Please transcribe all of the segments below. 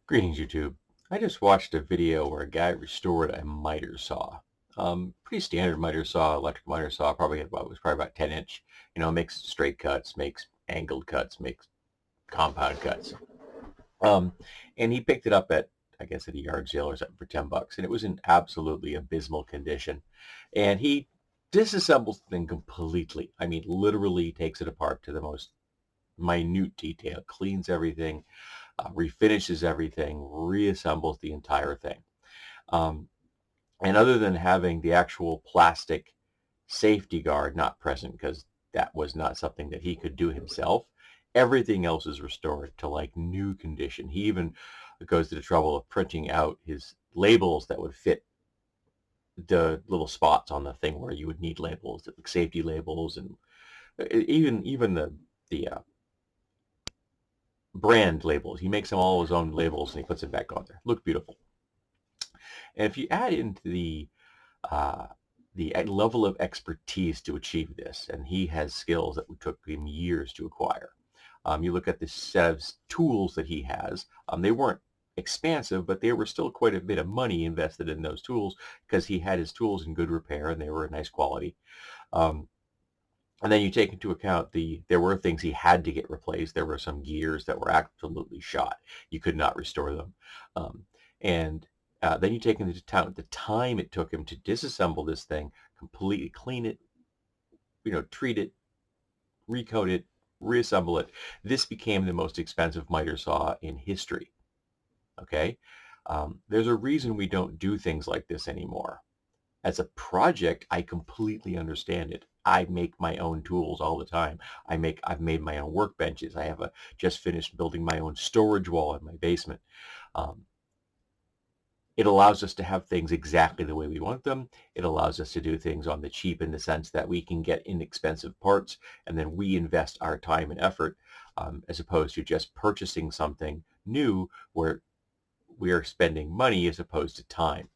Greetings, YouTube. I just watched a video where a guy restored a miter saw. Pretty standard miter saw, electric miter saw, was probably about 10 inch. Makes straight cuts, makes angled cuts, makes compound cuts. Um, and he picked it up at, I guess, at a yard sale or something for 10 bucks, and it was in absolutely abysmal condition. And he disassembles the thing completely. I mean, literally takes it apart to the most minute detail, cleans everything, refinishes everything, reassembles the entire thing. Um, and other than having the actual plastic safety guard not present, because that was not something that he could do himself, everything else is restored to like new condition. He even goes to the trouble of printing out his labels that would fit the little spots on the thing where you would need labels, like safety labels, and even the brand labels. He makes them all his own labels and he puts it back on there. Look beautiful. And if you add into uh, the level of expertise to achieve this, and he has skills that took him years to acquire. You look at the set of tools that he has. They weren't expansive, but there were still quite a bit of money invested in those tools because he had his tools in good repair and they were nice quality. Um, and then you take into account there were things he had to get replaced. There were some gears that were absolutely shot. You could not restore them. And then you take into account the time it took him to disassemble this thing, completely clean it, treat it, recoat it, reassemble it. This became the most expensive miter saw in history. Okay? There's a reason we don't do things like this anymore. As a project, I completely understand it. I make my own tools all the time. I've made my own workbenches. I have just finished building my own storage wall in my basement. Um, it allows us to have things exactly the way we want them. It allows us to do things on the cheap in the sense that we can get inexpensive parts and then we invest our time and effort, as opposed to just purchasing something new where we are spending money as opposed to time.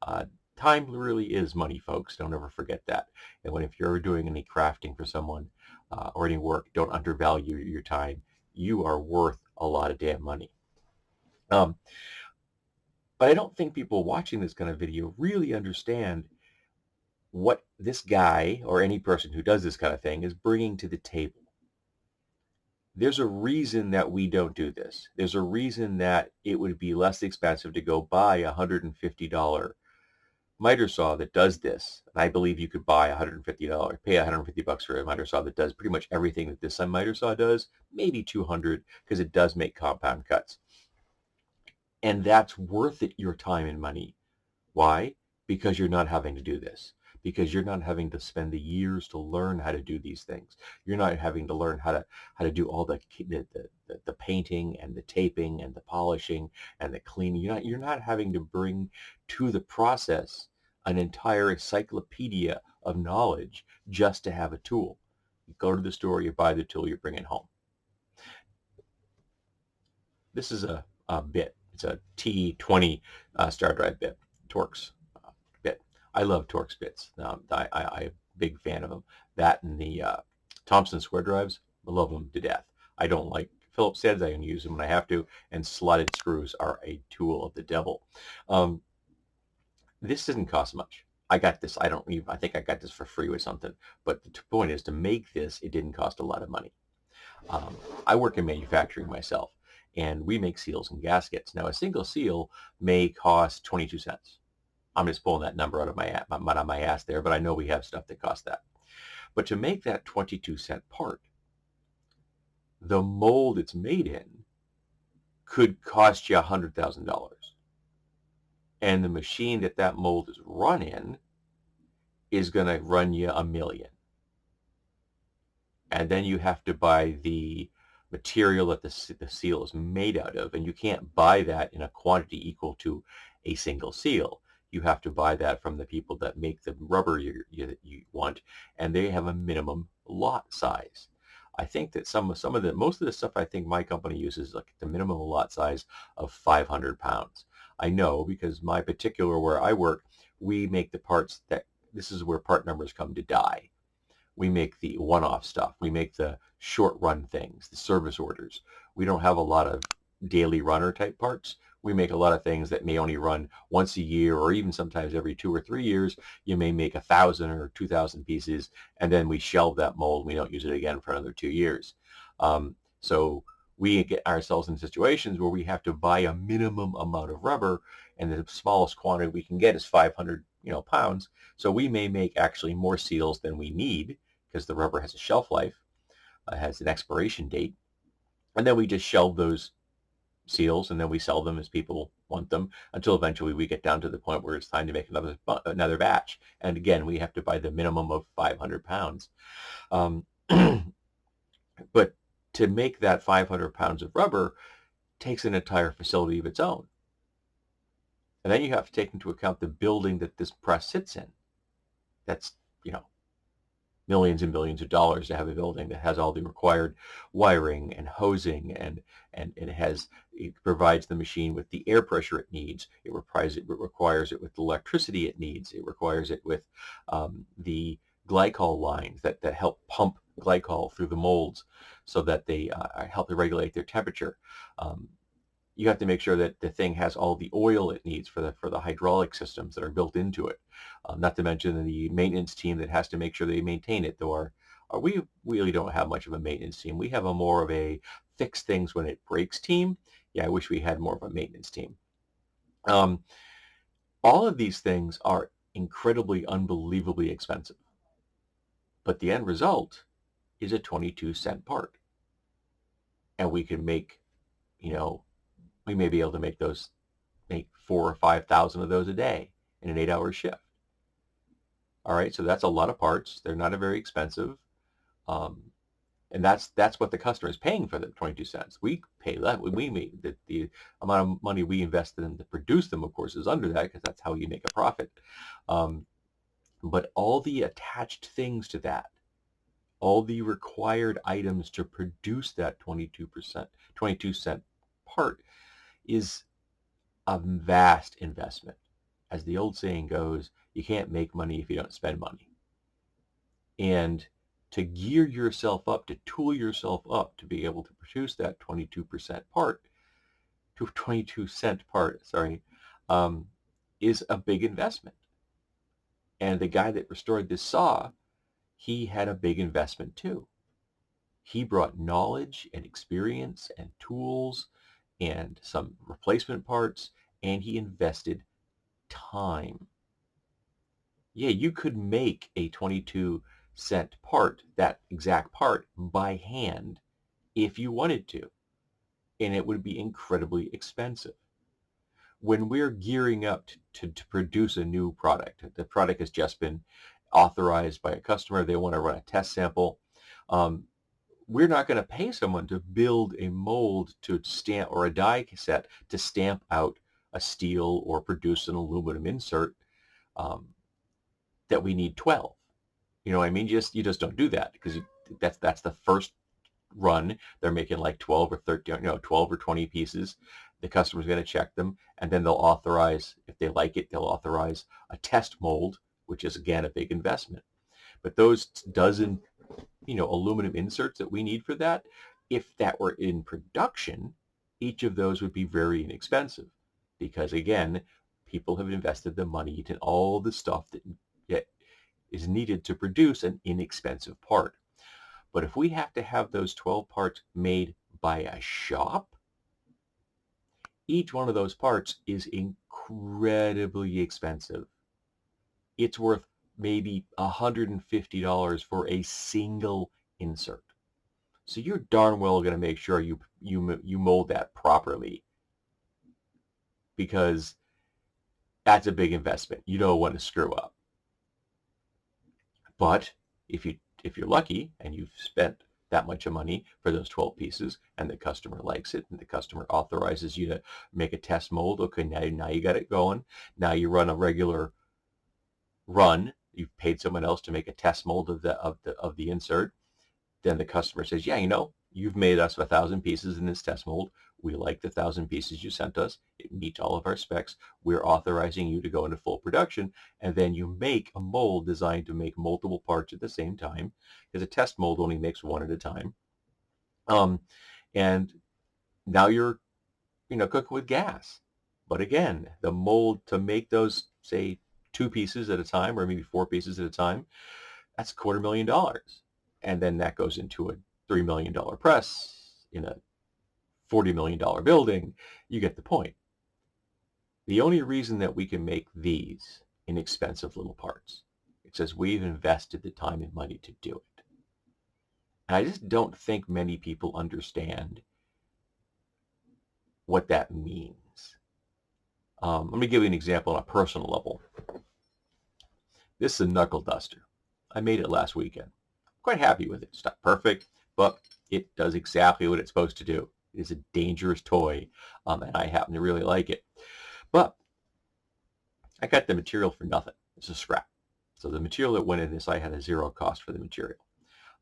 Uh, Time really is money, folks. Don't ever forget that. And if you're ever doing any crafting for someone or any work, don't undervalue your time. You are worth a lot of damn money. Um, but I don't think people watching this kind of video really understand what this guy or any person who does this kind of thing is bringing to the table. There's a reason that we don't do this. There's a reason that it would be less expensive to go buy a $150 miter saw that does this. And I believe you could buy $150, pay $150 for a miter saw that does pretty much everything that this miter saw does, maybe 200, because it does make compound cuts. And that's worth it, your time and money. Why? Because you're not having to do this. Because you're not having to spend the years to learn how to do these things. You're not having to learn how to do all the painting and the taping and the polishing and the cleaning. You're not having to bring to the process an entire encyclopedia of knowledge just to have a tool. You go to the store, you buy the tool, you bring it home. This is a bit. It's a T20 star drive bit, Torx bit. I love Torx bits. I'm a big fan of them. That and the Thompson square drives, I love them to death. I don't like Phillips heads. I can use them when I have to, and slotted screws are a tool of the devil. This doesn't cost much. I got this. I think I got this for free or something. But the point is, to make this, it didn't cost a lot of money. I work in manufacturing myself, and we make seals and gaskets. Now, a single seal may cost 22 cents. I'm just pulling that number out of my ass there, but I know we have stuff that costs that. But to make that 22-cent part, the mold it's made in could cost you $100,000. And the machine that mold is run in is going to run you $1 million. And then you have to buy the material that the seal is made out of, and you can't buy that in a quantity equal to a single seal. You have to buy that from the people that make the rubber you want, and they have a minimum lot size. I think that most of the stuff I think my company uses like the minimum lot size of 500 pounds. I know because my particular where I work, we make the parts that this is where part numbers come to die. We make the one-off stuff. We make the short run things, the service orders. We don't have a lot of daily runner type parts. We make a lot of things that may only run once a year, or even sometimes every 2 or 3 years. You may make 1,000 or 2,000 pieces, and then we shelve that mold. We don't use it again for another 2 years. So we get ourselves in situations where we have to buy a minimum amount of rubber, and the smallest quantity we can get is 500 pounds. So we may make actually more seals than we need, because the rubber has a shelf life, has an expiration date, and then we just shelve those seals, and then we sell them as people want them, until eventually we get down to the point where it's time to make another batch. And again, we have to buy the minimum of 500 pounds. Um, but to make that 500 pounds of rubber takes an entire facility of its own. And then you have to take into account the building that this press sits in. That's, millions and millions of dollars to have a building that has all the required wiring and hosing, and it provides the machine with the air pressure it needs. It requires it with the electricity it needs. It requires it with the glycol lines that help pump glycol through the molds, so that they help to regulate their temperature. You have to make sure that the thing has all the oil it needs for the hydraulic systems that are built into it. Not to mention the maintenance team that has to make sure they maintain it. Though we really don't have much of a maintenance team. We have a more of a fix things when it breaks team. Yeah, I wish we had more of a maintenance team. All of these things are incredibly, unbelievably expensive. But the end result is a 22-cent part. And we can make, we may be able to make 4,000 or 5,000 of those a day in an 8-hour shift. All right, so that's a lot of parts. They're not very expensive, and that's what the customer is paying for the 22 cents. We pay that. We make the amount of money we invested in to produce them, of course, is under that, because that's how you make a profit. But all the attached things to that, all the required items to produce that 22-cent part, is a vast investment. As the old saying goes, you can't make money if you don't spend money. And to gear yourself up, to tool yourself up to be able to produce that 22% part, 22-cent part, is a big investment. And the guy that restored this saw, he had a big investment too. He brought knowledge and experience and tools and some replacement parts, and he invested time. Yeah, you could make a 22-cent part, that exact part, by hand if you wanted to, and it would be incredibly expensive. When we're gearing up to produce a new product, the product has just been authorized by a customer, they want to run a test sample, we're not going to pay someone to build a mold to stamp, or a die set to stamp out a steel or produce an aluminum insert, that we need 12. You know what I mean? You just don't do that, because that's the first run. They're making like 12 or 13, 12 or 20 pieces. The customer's going to check them, and then they'll authorize, if they like it, they'll authorize a test mold, which is again a big investment. But those dozen, aluminum inserts that we need for that, if that were in production, each of those would be very inexpensive, because again, people have invested the money in all the stuff that is needed to produce an inexpensive part. But if we have to have those 12 parts made by a shop, each one of those parts is incredibly expensive. It's worth maybe $150 for a single insert. So you're darn well going to make sure you mold that properly, because that's a big investment. You don't want to screw up. But if you're lucky and you've spent that much of money for those 12 pieces, and the customer likes it, and the customer authorizes you to make a test mold, okay, now you got it going. Now you run a regular run. You've paid someone else to make a test mold of the insert. Then the customer says, yeah, you've made us 1,000 pieces in this test mold. We like the 1,000 pieces you sent us. It meets all of our specs. We're authorizing you to go into full production. And then you make a mold designed to make multiple parts at the same time, because a test mold only makes one at a time. And now you're, cooking with gas. But again, the mold to make those, say, 2 pieces at a time or maybe 4 pieces at a time, that's $250,000. And then that goes into a $3 million press in a $40 million building. You get the point. The only reason that we can make these inexpensive little parts, it's as we've invested the time and money to do it. And I just don't think many people understand what that means. Let me give you an example on a personal level. This is a knuckle duster. I made it last weekend. Quite happy with it. It's not perfect, but it does exactly what it's supposed to do. It is a dangerous toy, and I happen to really like it. But I got the material for nothing. It's a scrap. So the material that went in this, I had a zero cost for the material.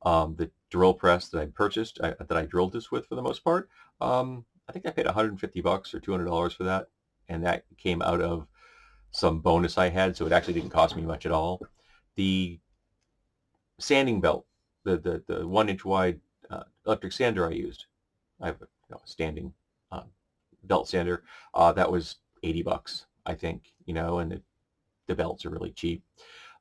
The drill press that I purchased, that I drilled this with for the most part, I think I paid $150 or $200 for that. And that came out of some bonus I had, so it actually didn't cost me much at all. The sanding belt, the 1 inch wide electric sander I used, I have a standing belt sander, that was $80, I think, and the belts are really cheap.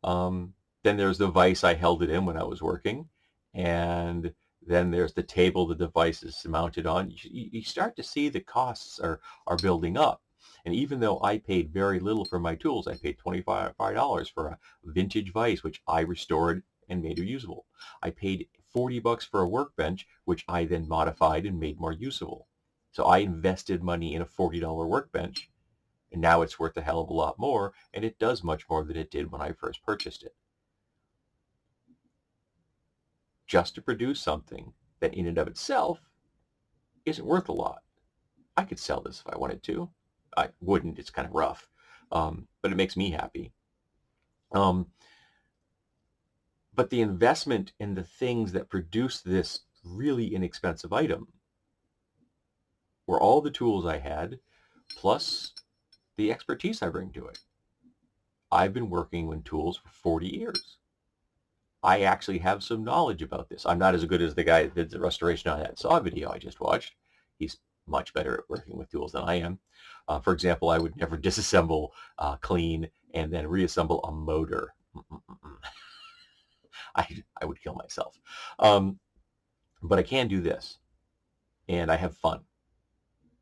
Then there's the vise I held it in when I was working, and then there's the table the device is mounted on. You start to see the costs are building up. And even though I paid very little for my tools, I paid $25 for a vintage vise, which I restored and made usable. I paid $40 for a workbench, which I then modified and made more usable. So I invested money in a $40 workbench, and now it's worth a hell of a lot more, and it does much more than it did when I first purchased it. Just to produce something that in and of itself isn't worth a lot. I could sell this if I wanted to. I wouldn't, it's kind of rough, but it makes me happy. But the investment in the things that produce this really inexpensive item were all the tools I had, plus the expertise I bring to it. I've been working with tools for 40 years. I actually have some knowledge about this. I'm not as good as the guy that did the restoration on that saw video I just watched. He's much better at working with tools than I am. For example, I would never disassemble, clean, and then reassemble a motor. I would kill myself. But I can do this, and I have fun.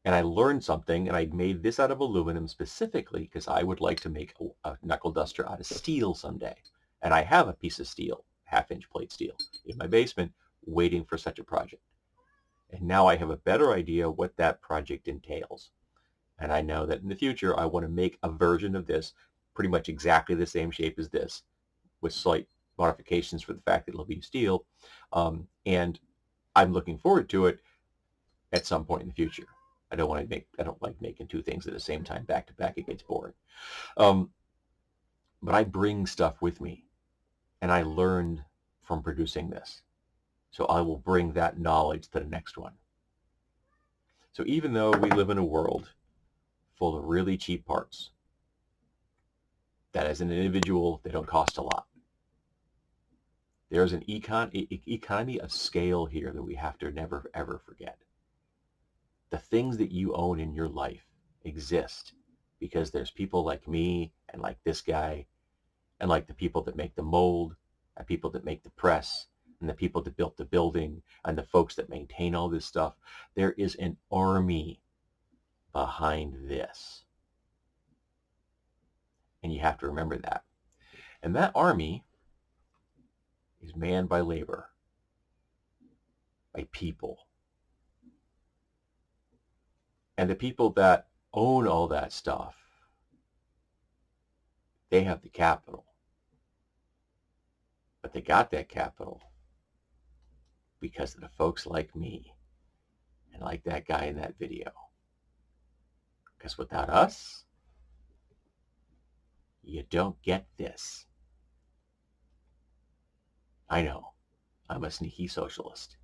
And I learned something, and I made this out of aluminum specifically because I would like to make a knuckle duster out of steel someday. And I have a piece of steel, 1/2 inch plate steel, in my basement waiting for such a project. And now I have a better idea what that project entails. And I know that in the future, I want to make a version of this pretty much exactly the same shape as this, with slight modifications for the fact that it'll be steel. And I'm looking forward to it at some point in the future. I don't like making 2 things at the same time back to back. It gets boring. But I bring stuff with me, and I learned from producing this. So I will bring that knowledge to the next one. So even though we live in a world full of really cheap parts, that as an individual, they don't cost a lot. There's an economy of scale here that we have to never, ever forget. The things that you own in your life exist because there's people like me and like this guy and like the people that make the mold and people that make the press and the people that built the building and the folks that maintain all this stuff. There is an army behind this. And you have to remember that. And that army is manned by labor, by people. And the people that own all that stuff, they have the capital. But they got that capital because of the folks like me and like that guy in that video. Because without us, you don't get this. I know, I'm a sneaky socialist.